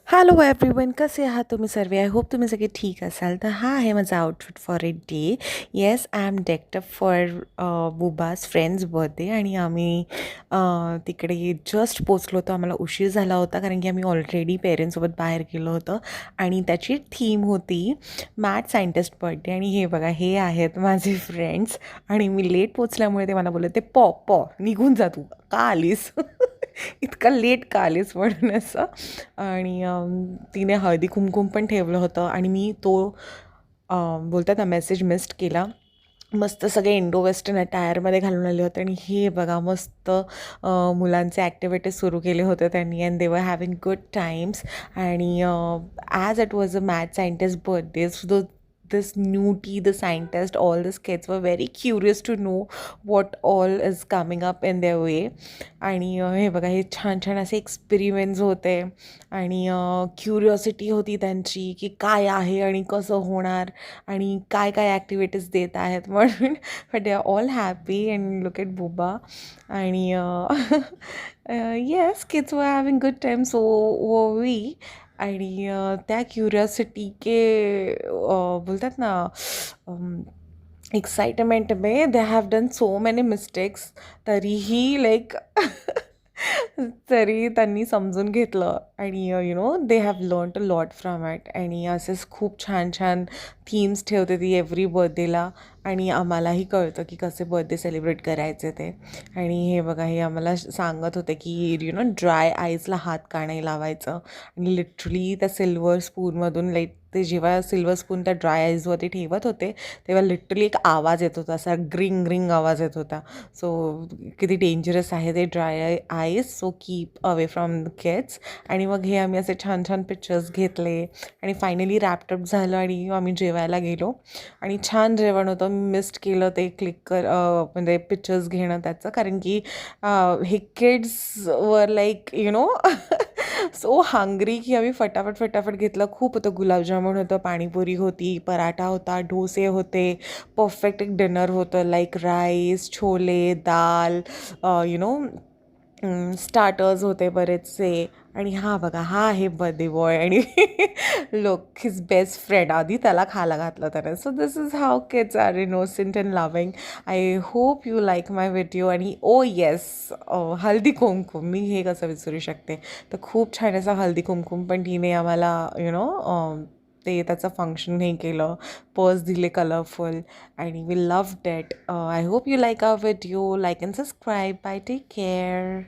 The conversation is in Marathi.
हॅलो एव्हरीवन, कसे आहात तुम्ही सर्व? आय होप तुम्ही सगळे ठीक असाल. तर हा आहे माझा outfit for a day. Yes, I am decked up for बुबाज फ्रेंड्स बर्थडे आणि आम्ही तिकडे जस्ट पोचलो होतो. आम्हाला उशीर झाला होता कारण की आम्ही ऑलरेडी पेरेंट्ससोबत बाहेर गेलो होतो आणि त्याची थीम होती मॅथ सायंटिस्ट बर्थडे. आणि हे बघा, हे आहेत माझे फ्रेंड्स आणि मी लेट पोचल्यामुळे ते मला बोलले, ते पॉ निघून जा, तू का आलीस? इतका लेट का आलीस म्हणून असं. आणि तिने हळदी कुंकूम पण ठेवलं होतं आणि मी तो बोलतात ना मेसेज मिस्ड केला. मस्त सगळे इंडो वेस्टर्न अटायरमध्ये घालून आले होते आणि हे बघा मस्त मुलांचे ॲक्टिव्हिटीज सुरू केले होते त्यांनी अँड दे वर हॅविंग गुड टाईम्स. आणि as it was a math scientist birthday, so this newty, the scientist, all the kids were very curious to know what all is coming up in their way. आणि हे बघा, हे छान छान असे एक्सपेरिमेंट्स होते आणि क्युरिओसिटी होती त्यांची की काय आहे आणि कसं होणार आणि काय काय ॲक्टिव्हिटीज देत आहेत म्हणून. But they are all happy and look at बुबा. आणि yes, kids were having good time, so वो वी. आणि त्या क्युरियोसिटी के बोलतात ना एक्साइटमेंट में they have done so many mistakes. तरीही लाईक तरी त्यांनी समजून घेतलं आणि they have learn a lot from it. आणि असेच खूप छान छान थीम्स ठेवते ती एव्हरी बर्थडेला आणि आम्हालाही कळतं की कसे बर्थडे सेलिब्रेट करायचे ते. आणि हे बघा, हे आम्हाला सांगत होते की ड्राय आईजला हात का नाही लावायचं. आणि लिटरली त्या सिल्वर स्पूनमधून ते जेव्हा सिल्वर स्पून त्या ड्राय आईजवरती ठेवत होते तेव्हा लिटरली एक आवाज येत होता, असा ग्रिंग ग्रिंग आवाज येत होता. सो किती डेंजरस आहे ते dry eyes, so keep away from the kids. आणि मग हे आम्ही असे छान छान पिक्चर्स घेतले आणि फायनली रॅपटअप झालं आणि आम्ही जेवायला गेलो. आणि छान जेवण होतं. मी मिस्ड केलं ते म्हणजे पिक्चर्स घेणं त्याचं, कारण की हे kids were like so hungry की आम्ही फटाफट घेतलं. खूप होतं, गुलाबजामुन होतं, पाणीपुरी होती, पराठा होता, डोसे होते. परफेक्ट एक डिनर होतं, like rice, chole, dal, you know starters होते बरेचसे. आणि हा बघा, हा आहे बर्थडे बॉय आणि लोक हिज बेस्ट फ्रेंड, आधी त्याला खायला घातलं त्याने. So this is how kids are innocent and loving. I hope you like my video. आणि ओ येस, हल्दी कुमकुम, मी हे कसं विसरू शकते. तर खूप छान असा हल्दी कुमकुम पण तिने आम्हाला ते त्याचं फंक्शन हे केलं, पर्स दिले कलरफुल आणि we love that. I hope you like our video. Like and subscribe. Bye, take care.